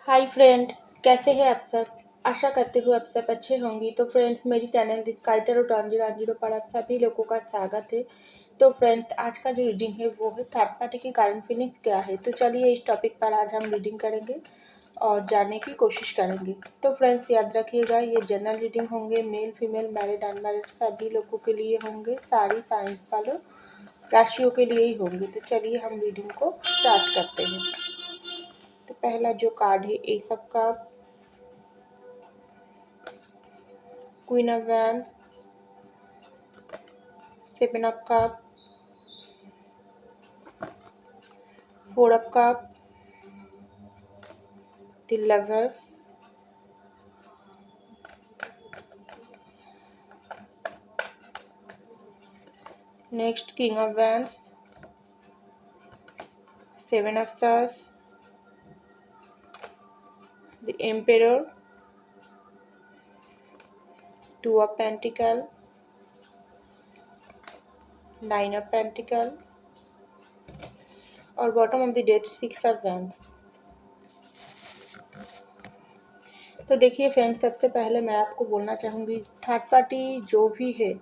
Hi friend, कैसे हैं आप सब। आशा करती हूँ आप सब अच्छे होंगे। तो फ्रेंड्स, मेरी चैनल दिस काइटर और डांजीरो पर आप सभी लोगों का स्वागत है। तो फ्रेंड्स, आज का जो रीडिंग है वो है थर्ड पार्टी की करंट फीलिंग्स क्या है। तो चलिए इस टॉपिक पर आज हम रीडिंग करेंगे और जानने की कोशिश करेंगे। तो फ्रेंड्स, याद रखिएगा ये जनरल रीडिंग होंगे, मेल फीमेल मैरिड अनमैरिड सभी लोगों के लिए होंगे, सारी साइंस वालों राशियों के लिए ही होंगे। तो चलिए हम रीडिंग को स्टार्ट करते हैं। तो पहला जो कार्ड है ace of cup, queen of wands, seven of cup, four of cup, the lovers, next king of wands, seven of swords, the emperor, two of pentacle, nine of pentacle और bottom of the deck six of wands. तो देखिए friends, सबसे पहले मैं आपको बोलना चाहूँगी third party जो भी है,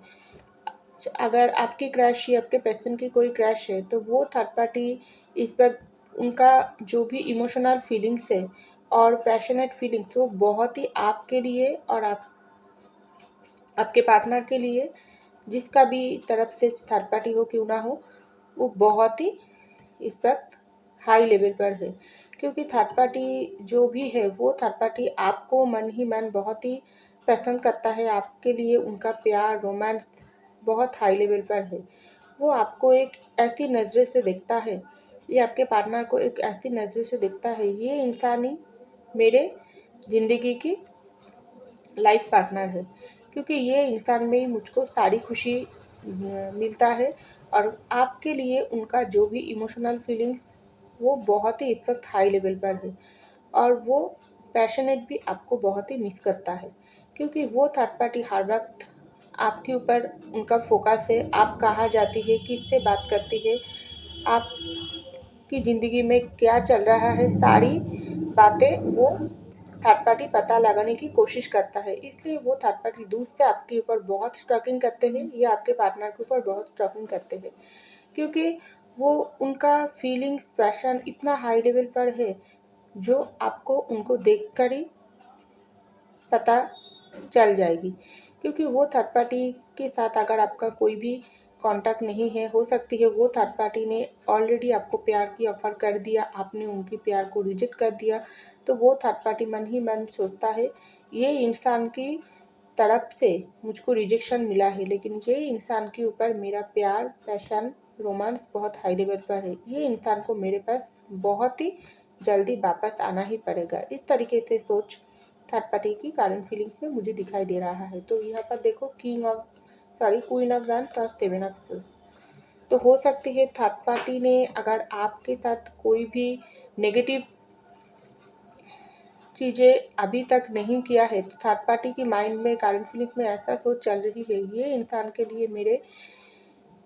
अगर आपकी क्रश या आपके पर्सन की कोई क्रश है तो वो थर्ड पार्टी इस वक्त उनका जो भी इमोशनल फीलिंग्स है और पैशनेट फीलिंग्स वो बहुत ही आपके लिए और आपके पार्टनर के लिए, जिसका भी तरफ से थर्ड पार्टी हो क्यों ना हो, वो बहुत ही इस वक्त हाई लेवल पर है। क्योंकि थर्ड पार्टी जो भी है वो थर्ड पार्टी आपको मन ही मन बहुत ही पसंद करता है। आपके लिए उनका प्यार रोमांस बहुत हाई लेवल पर है। वो आपको एक ऐसी नज़र से देखता है, ये आपके पार्टनर को एक ऐसी नज़र से देखता है, ये इंसान ही मेरे ज़िंदगी की लाइफ पार्टनर है। क्योंकि ये इंसान में ही मुझको सारी खुशी मिलता है। और आपके लिए उनका जो भी इमोशनल फीलिंग्स वो बहुत ही इस वक्त हाई लेवल पर है। और वो पैशनेट भी आपको बहुत ही मिस करता है। क्योंकि वो थर्ड पार्टी हर वक्त आपके ऊपर उनका फोकस है, आप कहाँ जाती है, किससे बात करती है, आपकी ज़िंदगी में क्या चल रहा है, सारी बातें वो थर्ड पार्टी पता लगाने की कोशिश करता है। इसलिए वो थर्ड पार्टी दूर से आपके ऊपर बहुत स्टॉकिंग करते हैं या आपके पार्टनर के ऊपर बहुत स्टॉकिंग करते हैं। क्योंकि वो उनका फीलिंग्स पैशन इतना हाई लेवल पर है जो आपको उनको देखकर ही पता चल जाएगी। क्योंकि वो थर्ड पार्टी के साथ अगर आपका कोई भी कांटेक्ट नहीं है, हो सकती है वो थर्ड पार्टी ने ऑलरेडी आपको प्यार की ऑफ़र कर दिया, आपने उनकी प्यार को रिजेक्ट कर दिया। तो वो थर्ड पार्टी मन ही मन सोचता है ये इंसान की तरफ से मुझको रिजेक्शन मिला है, लेकिन ये इंसान के ऊपर मेरा प्यार पैशन रोमांस बहुत हाई लेवल पर है, ये इंसान को मेरे पास बहुत ही जल्दी वापस आना ही पड़ेगा। इस तरीके से सोच थर्ड पार्टी की करंट फीलिंग्स में मुझे दिखाई दे रहा है। तो यहाँ पर देखो क्वीन ऑफ वैंड्स और सेवन ऑफ सॉर्ड्स। तो हो सकती है थर्ड पार्टी ने अगर आपके साथ कोई भी नेगेटिव चीज़ें अभी तक नहीं किया है, तो थर्ड पार्टी की माइंड में करंट फीलिंग्स में ऐसा सोच चल रही है, ये इंसान के लिए मेरे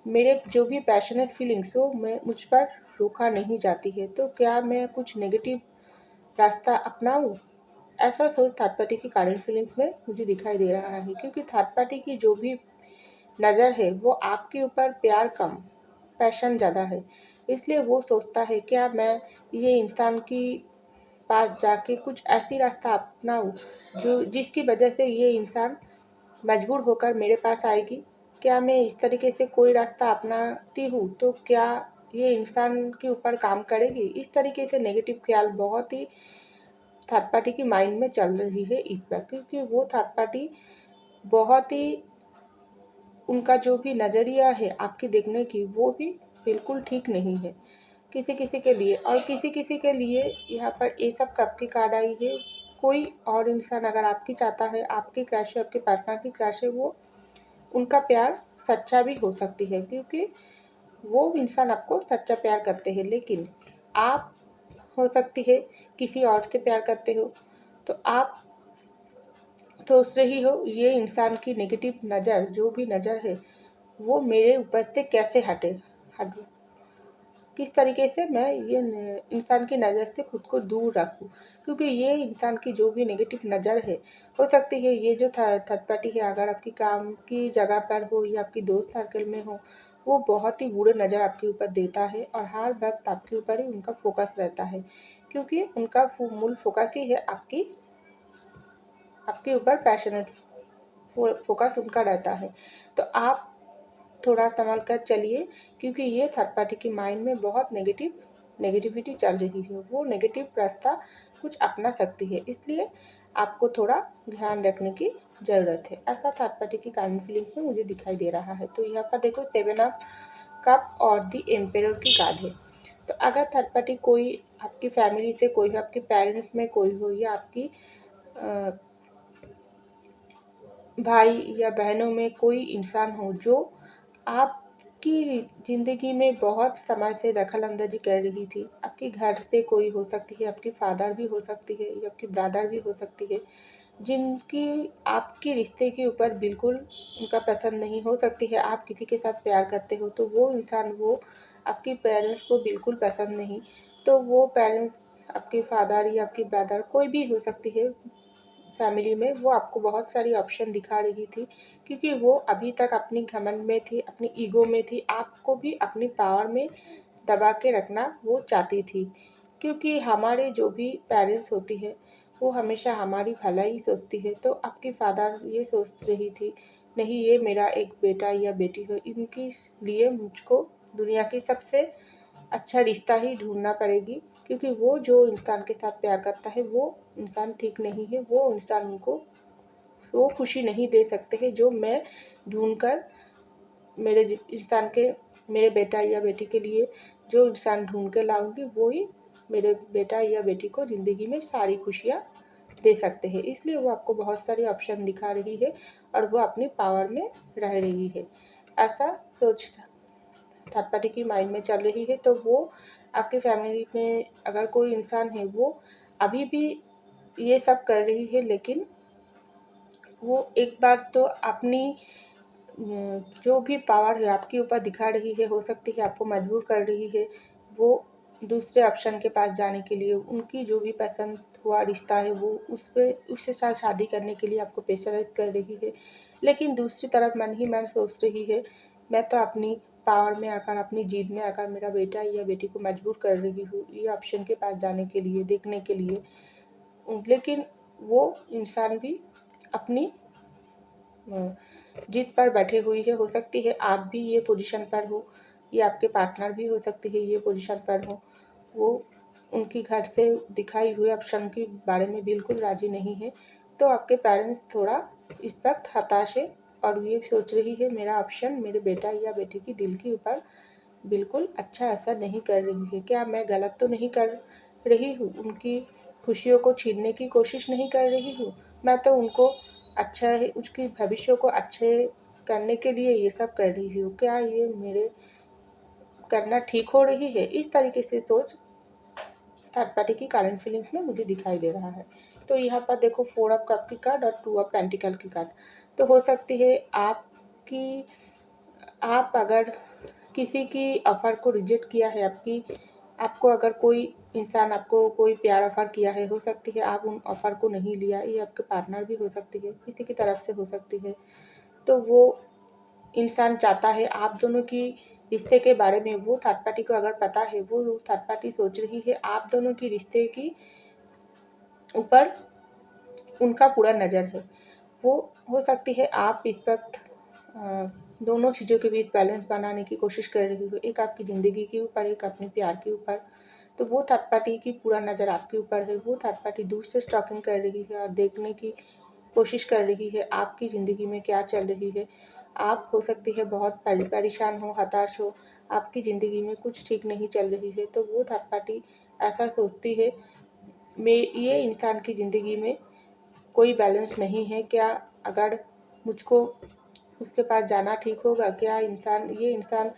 मेरे जो भी पैशनेट फीलिंग्स वो मैं मुझ पर रोका नहीं जाती है। तो क्या मैं कुछ नेगेटिव रास्ता अपनाऊं, ऐसा सोच थर्ड पार्टी की करंट फीलिंग्स में मुझे दिखाई दे रहा है। क्योंकि थर्ड पार्टी की जो भी नज़र है वो आपके ऊपर प्यार कम पैशन ज़्यादा है। इसलिए वो सोचता है क्या मैं ये इंसान की पास जाके कुछ ऐसी रास्ता अपनाऊं जो जिसकी वजह से ये इंसान मजबूर होकर मेरे पास आएगी। क्या मैं इस तरीके से कोई रास्ता अपनाती हूँ तो क्या ये इंसान के ऊपर काम करेगी। इस तरीके से नेगेटिव ख्याल बहुत ही थर्ड पार्टी की माइंड में चल रही है इस वक्त। क्योंकि वो थर्ड पार्टी बहुत ही उनका जो भी नज़रिया है आपकी देखने की वो भी बिल्कुल ठीक नहीं है किसी किसी के लिए। और किसी किसी के लिए यहाँ पर ये सब कब की कार्ड आई है, कोई और इंसान अगर आपकी चाहता है, आपकी क्रश है, आपके पार्टनर की क्रश है, वो उनका प्यार सच्चा भी हो सकती है। क्योंकि वो इंसान आपको सच्चा प्यार करते हैं, लेकिन आप हो सकती है किसी और से प्यार करते हो। तो आप सोच रही हो ये इंसान की नेगेटिव नज़र जो भी नज़र है वो मेरे ऊपर से कैसे हटे हट किस तरीके से मैं ये इंसान की नज़र से खुद को दूर रखूँ, क्योंकि ये इंसान की जो भी नेगेटिव नज़र है, हो सकती है ये जो थर्ड पार्टी है, अगर आपकी काम की जगह पर हो या आपकी दोस्त सर्कल में हो, वो बहुत ही बुरे नज़र आपके ऊपर देता है और हर वक्त आपके ऊपर ही उनका फोकस रहता है, क्योंकि उनका मूल फोकस ही है आपके ऊपर पैशनेट फोकस उनका रहता है। तो आप थोड़ा संभल कर चलिए, क्योंकि ये थर्ड पार्टी की माइंड में बहुत नेगेटिविटी चल रही है, वो नेगेटिव रास्ता कुछ अपना सकती है, इसलिए आपको थोड़ा ध्यान रखने की ज़रूरत है। ऐसा थर्ड पार्टी की काइंड फीलिंग्स में मुझे दिखाई दे रहा है। तो यहाँ पर देखो 7 ऑफ कप और द एम्पेरर की कार्ड है। तो अगर थर्ड पार्टी कोई आपकी फैमिली से कोई हो, आपके पेरेंट्स में कोई हो या आपकी भाई या बहनों में कोई इंसान हो जो आपकी ज़िंदगी में बहुत समय से दखल अंदाजी कर रही थी, आपके घर से कोई हो सकती है, आपकी फादर भी हो सकती है या आपकी ब्रदर भी हो सकती है, जिनकी आपके रिश्ते के ऊपर बिल्कुल उनका पसंद नहीं, हो सकती है आप किसी के साथ प्यार करते हो तो वो इंसान वो आपके पेरेंट्स को बिल्कुल पसंद नहीं, तो वो पेरेंट्स आपके फादर या आपके ब्रदर कोई भी हो सकती है फैमिली में, वो आपको बहुत सारी ऑप्शन दिखा रही थी, क्योंकि वो अभी तक अपनी घमंड में थी, अपनी ईगो में थी, आपको भी अपनी पावर में दबा के रखना वो चाहती थी, क्योंकि हमारे जो भी पेरेंट्स होती है वो हमेशा हमारी भलाई सोचती है। तो आपकी फादर ये सोच रही थी, नहीं ये मेरा एक बेटा या बेटी हो, इनके लिए मुझको दुनिया की सबसे अच्छा रिश्ता ही ढूंढना पड़ेगी, क्योंकि वो जो इंसान के साथ प्यार करता है वो इंसान ठीक नहीं है, वो इंसान उनको वो खुशी नहीं दे सकते हैं जो मैं ढूंढकर मेरे इंसान के मेरे बेटा या बेटी के लिए जो इंसान ढूंढ कर लाऊंगी वो ही मेरे बेटा या बेटी को ज़िंदगी में सारी खुशियाँ दे सकते हैं। इसलिए वो आपको बहुत सारी ऑप्शन दिखा रही है और वो अपनी पावर में रह रही है। ऐसा सोच थर्ड पार्टी की माइंड में चल रही है। तो वो आपकी फैमिली में अगर कोई इंसान है वो अभी भी ये सब कर रही है, लेकिन वो एक बार तो अपनी जो भी पावर है आपके ऊपर दिखा रही है, हो सकती है आपको मजबूर कर रही है वो दूसरे ऑप्शन के पास जाने के लिए, उनकी जो भी पसंद हुआ रिश्ता है वो उसके साथ शादी करने के लिए आपको प्रेशराइज कर रही है। लेकिन दूसरी तरफ मन ही मन सोच रही है, मैं तो अपनी पावर में आकर अपनी जीत में आकर मेरा बेटा या बेटी को मजबूर कर रही हूँ ये ऑप्शन के पास जाने के लिए, देखने के लिए। लेकिन वो इंसान भी अपनी जिद पर बैठे हुई है, हो सकती है आप भी ये पोजीशन पर हो या आपके पार्टनर भी हो सकती है ये पोजीशन पर हो, वो उनकी घर से दिखाई हुए ऑप्शन के बारे में बिल्कुल राजी नहीं है। तो आपके पेरेंट्स थोड़ा इस वक्त हताश है और ये सोच रही है मेरा ऑप्शन मेरे बेटा या बेटी की दिल के ऊपर बिल्कुल अच्छा असर नहीं कर रही है, क्या मैं गलत तो नहीं कर रही हूँ, उनकी खुशियों को छीनने की कोशिश नहीं कर रही हूँ, मैं तो उनको अच्छा है उसके भविष्य को अच्छे करने के लिए ये सब कर रही हूँ, क्या ये मेरे करना ठीक हो रही है। इस तरीके से सोच थर्ड पार्टी की करंट फीलिंग्स में मुझे दिखाई दे रहा है। तो यहाँ पर देखो 4 ऑफ कप की कार्ड और 2 ऑफ पेंटिकल की कार्ड। तो हो सकती है आप अगर किसी की ऑफ़र को रिजेक्ट किया है, आपको अगर कोई इंसान आपको कोई प्यार ऑफ़र किया है, हो सकती है आप उन ऑफ़र को नहीं लिया, ये आपके पार्टनर भी हो सकती है, किसी की तरफ से हो सकती है। तो वो इंसान चाहता है आप दोनों की रिश्ते के बारे में, वो थर्ड पार्टी को अगर पता है, वो थर्ड पार्टी सोच रही है आप दोनों की रिश्ते की ऊपर उनका पूरा नज़र है। वो हो सकती है आप इस वक्त दोनों चीज़ों के बीच बैलेंस बनाने की कोशिश कर रही हो, एक आपकी ज़िंदगी के ऊपर, एक अपने प्यार के ऊपर। तो वो थर्ड पार्टी की पूरा नज़र आपके ऊपर है, वो थर्ड पार्टी दूर से स्टॉकिंग कर रही है और देखने की कोशिश कर रही है आपकी ज़िंदगी में क्या चल रही है। आप हो सकती है बहुत परेशान हो, हताश हो, आपकी ज़िंदगी में कुछ ठीक नहीं चल रही है, तो वो थर्ड पार्टी ऐसा सोचती है ये इंसान की ज़िंदगी में कोई बैलेंस नहीं है, क्या अगर मुझको उसके पास जाना ठीक होगा, क्या ये इंसान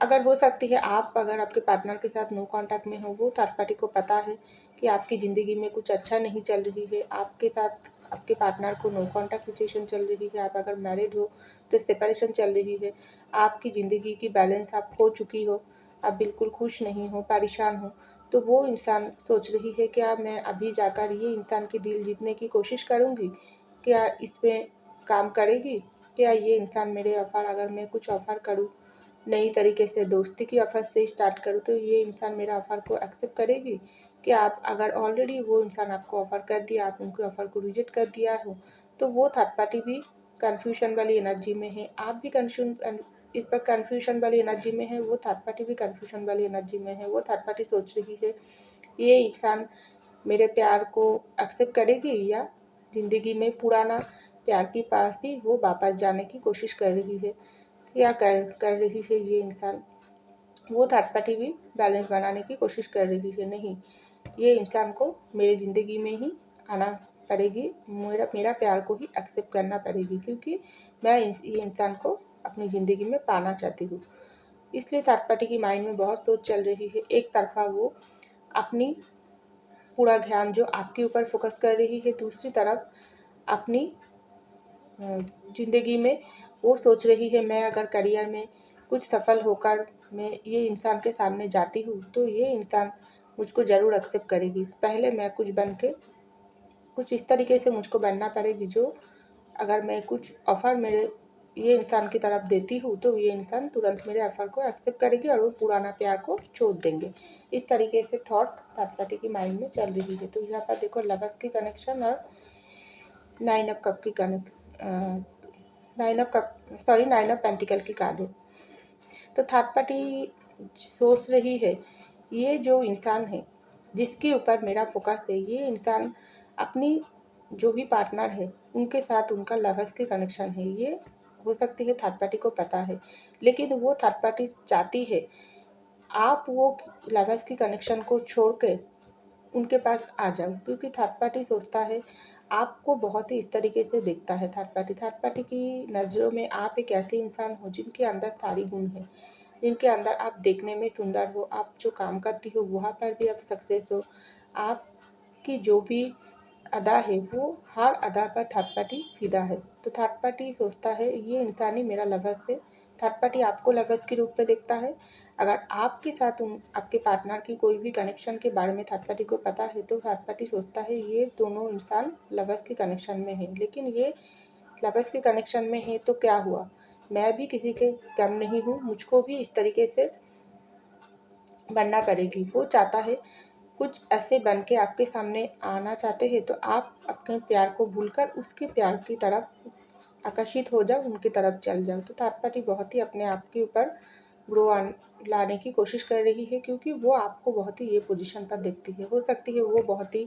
अगर हो सकती है आप अगर आपके पार्टनर के साथ नो कांटेक्ट में हो, वो थर्ड पार्टी को पता है कि आपकी ज़िंदगी में कुछ अच्छा नहीं चल रही है, आपके साथ आपके पार्टनर को नो कांटेक्ट सिचुएशन चल रही है, आप अगर मैरिड हो तो सेपरेशन चल रही है, आपकी ज़िंदगी की बैलेंस आप खो चुकी हो, आप बिल्कुल खुश नहीं हो, परेशान हो, तो वो इंसान सोच रही है क्या मैं अभी जाकर ये इंसान की दिल जीतने की कोशिश करूँगी, क्या इस पे काम करेगी, क्या ये इंसान मेरे ऑफ़र अगर मैं कुछ ऑफ़र करूँ नई तरीके से दोस्ती की ऑफ़र से स्टार्ट करूँ तो ये इंसान मेरा ऑफ़र को एक्सेप्ट करेगी। कि आप अगर ऑलरेडी वो इंसान आपको ऑफ़र कर दिया, आप उनके ऑफ़र को रिजेक्ट कर दिया हो, तो वो थर्ड पार्टी भी कन्फ्यूजन वाली एनर्जी में है, आप भी इस पर कन्फ्यूजन वाली एनर्जी में है, वो थर्ड पार्टी भी कन्फ्यूजन वाली एनर्जी में है। वो थर्ड पार्टी सोच रही है ये इंसान मेरे प्यार को एक्सेप्ट करेगी या ज़िंदगी में पुराना प्यार के पास ही वो वापस जाने की कोशिश कर रही है, या कर रही है ये इंसान। वो थर्ड पार्टी भी बैलेंस बनाने की कोशिश कर रही है, नहीं ये इंसान को मेरी ज़िंदगी में ही आना पड़ेगी, मेरा मेरा प्यार को ही एक्सेप्ट करना पड़ेगी, क्योंकि मैं ये इंसान को अपनी ज़िंदगी में पाना चाहती हूँ। इसलिए थर्ड पार्टी की माइंड में बहुत सोच चल रही है। एक तरफा वो अपनी पूरा ध्यान जो आपके ऊपर फोकस कर रही है, दूसरी तरफ अपनी ज़िंदगी में वो सोच रही है मैं अगर करियर में कुछ सफल होकर मैं ये इंसान के सामने जाती हूँ तो ये इंसान मुझको ज़रूर एक्सेप्ट करेगी। पहले मैं कुछ बन के कुछ इस तरीके से मुझको बनना पड़ेगी जो अगर मैं कुछ ऑफ़र मेरे ये इंसान की तरफ देती हूँ तो ये इंसान तुरंत मेरे ऑफ़र को एक्सेप्ट करेगी और वो पुराना प्यार को छोड़ देंगे। इस तरीके से थॉट थर्ड पार्टी की माइंड में चल रही है। तो यहाँ पर देखो लवर्स की कनेक्शन और नाइन ऑफ कप की नाइन ऑफ पेंटिकल की कार्ड है। तो थर्ड पार्टी सोच रही है ये जो इंसान है जिसके ऊपर मेरा फोकस है, ये इंसान अपनी जो भी पार्टनर है उनके साथ उनका लवर्स के कनेक्शन है, ये हो सकती है थर्ड पार्टी को पता है, लेकिन वो थर्ड पार्टी चाहती है आप वो लवर्स की कनेक्शन को छोड़ के उनके पास आ जाओ, क्योंकि थर्ड पार्टी सोचता है आपको बहुत ही इस तरीके से देखता है। थर्ड पार्टी की नज़रों में आप एक ऐसे इंसान हो जिनके अंदर सारी गुण है, जिनके अंदर आप देखने में सुंदर हो, आप जो काम करती हो वहाँ पर भी आप सक्सेस हो, आपकी जो भी अदा है वो हर अदा पर थर्ड पार्टी फिदा है। तो थर्ड पार्टी सोचता है ये इंसान ही मेरा लवर्स है। थर्ड पार्टी आपको लवर्स के रूप में देखता है। अगर आपके साथ आपके पार्टनर की कोई भी कनेक्शन के बारे में थर्ड पार्टी को पता है तो थर्ड पार्टी सोचता है ये दोनों इंसान लवर्स के कनेक्शन में है, लेकिन ये लवर्स के कनेक्शन में है तो क्या हुआ, मैं भी किसी के कम नहीं हूँ, मुझको भी इस तरीके से बनना पड़ेगी। वो चाहता है कुछ ऐसे बन के आपके सामने आना चाहते हैं तो आप अपने प्यार को भूलकर उसके प्यार की तरफ आकर्षित हो जाओ, उनकी तरफ चल जाओ। तो थर्ड पार्टी बहुत ही अपने आप के ऊपर ग्रो लाने की कोशिश कर रही है, क्योंकि वो आपको बहुत ही ये पोजीशन पर देखती है। हो सकती है वो बहुत ही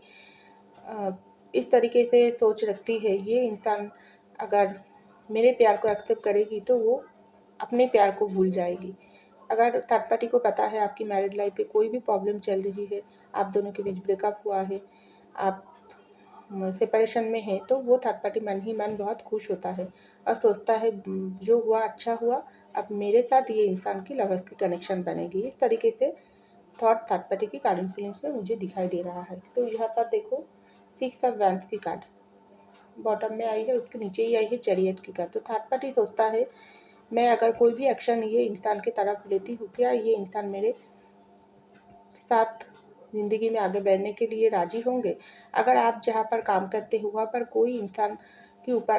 इस तरीके से सोच रखती है ये इंसान अगर मेरे प्यार को एक्सेप्ट करेगी तो वो अपने प्यार को भूल जाएगी। अगर थर्ड पार्टी को पता है आपकी मैरिड लाइफ पे कोई भी प्रॉब्लम चल रही है, आप दोनों के बीच ब्रेकअप हुआ है, आप सेपरेशन में है, तो वो थर्ड पार्टी मन ही मन बहुत खुश होता है और सोचता है जो हुआ अच्छा हुआ, अब मेरे साथ ये इंसान की लवर्स की कनेक्शन बनेगी। इस तरीके से थॉट थर्ड पार्टी की कार्ड इन्फ्लुएंस में मुझे दिखाई दे रहा है। तो यहाँ पर देखो 6 ऑफ वैंस की कार्ड बॉटम में आई है, उसके नीचे ही आई है चैरियट की कार्ड। तो थर्ड पार्टी सोचता है मैं अगर कोई भी एक्शन ये इंसान की तरफ लेती हूँ, क्या ये इंसान मेरे साथ ज़िंदगी में आगे बढ़ने के लिए राज़ी होंगे। अगर आप जहाँ पर काम करते हो वहाँ पर कोई इंसान के ऊपर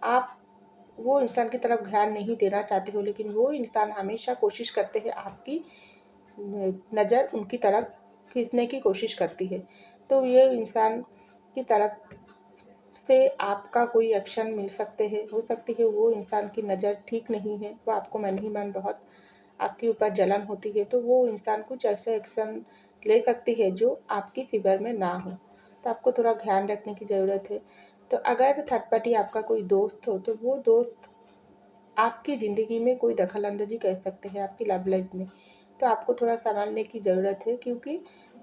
आप वो इंसान की तरफ ध्यान नहीं देना चाहते हो, लेकिन वो इंसान हमेशा कोशिश करते हैं आपकी नज़र उनकी तरफ खींचने की कोशिश करती है। तो ये इंसान की तरफ से आपका कोई एक्शन मिल सकते हैं। हो सकती है वो इंसान की नज़र ठीक नहीं है, वो आपको मन ही मन बहुत आपके ऊपर जलन होती है, तो वो इंसान कुछ ऐसा एक्शन ले सकती है जो आपकी फ़ेवर में ना हो। तो आपको थोड़ा ध्यान रखने की ज़रूरत है। तो अगर थर्ड पार्टी आपका कोई दोस्त हो तो वो दोस्त आपकी ज़िंदगी में कोई दखल-अंदाज़ी कर सकते हैं आपकी लव लाइफ में। तो आपको थोड़ा सँभालने की ज़रूरत है, क्योंकि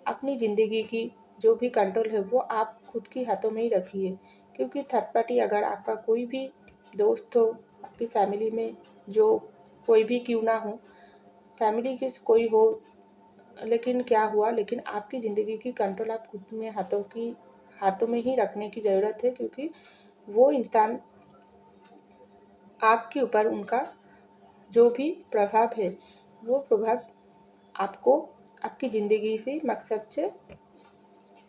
अपनी ज़िंदगी की जो भी कंट्रोल है वो आप खुद के हाथों में ही रखिए। क्योंकि थर्ड पार्टी अगर आपका कोई भी दोस्त हो, आपकी फैमिली में जो कोई भी क्यों ना हो, फैमिली के कोई हो, लेकिन क्या हुआ, लेकिन आपकी ज़िंदगी की कंट्रोल आप खुद में हाथों में ही रखने की ज़रूरत है, क्योंकि वो इंसान आपके ऊपर उनका जो भी प्रभाव है वो प्रभाव आपको आपकी ज़िंदगी से मकसद से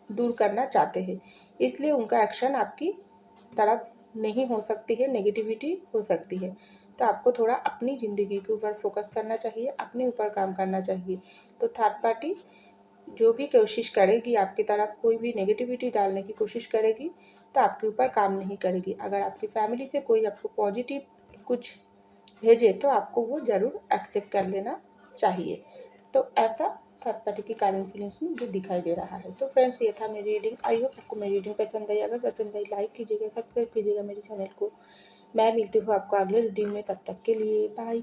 दूर करना चाहते हैं, इसलिए उनका एक्शन आपकी तरफ नहीं हो सकती है, नेगेटिविटी हो सकती है। तो आपको थोड़ा अपनी ज़िंदगी के ऊपर फोकस करना चाहिए, अपने ऊपर काम करना चाहिए। तो थर्ड पार्टी जो भी कोशिश करेगी आपकी तरफ कोई भी नेगेटिविटी डालने की कोशिश करेगी, तो आपके ऊपर काम नहीं करेगी। अगर आपकी फैमिली से कोई आपको पॉजिटिव कुछ भेजे तो आपको वो ज़रूर एक्सेप्ट कर लेना चाहिए। तो ऐसा थर्ड पार्टी की काइंड फीलिंग्स में मुझे दिखाई दे रहा है। तो फ्रेंड्स, ये था मेरी रीडिंग। आई होप आपको मेरी रीडिंग पसंद आई। अगर पसंद आई लाइक कीजिएगा, सब्सक्राइब कीजिएगा मेरे चैनल को। मैं मिलती हूँ आपको अगले रीडिंग में, तब तक के लिए बाय।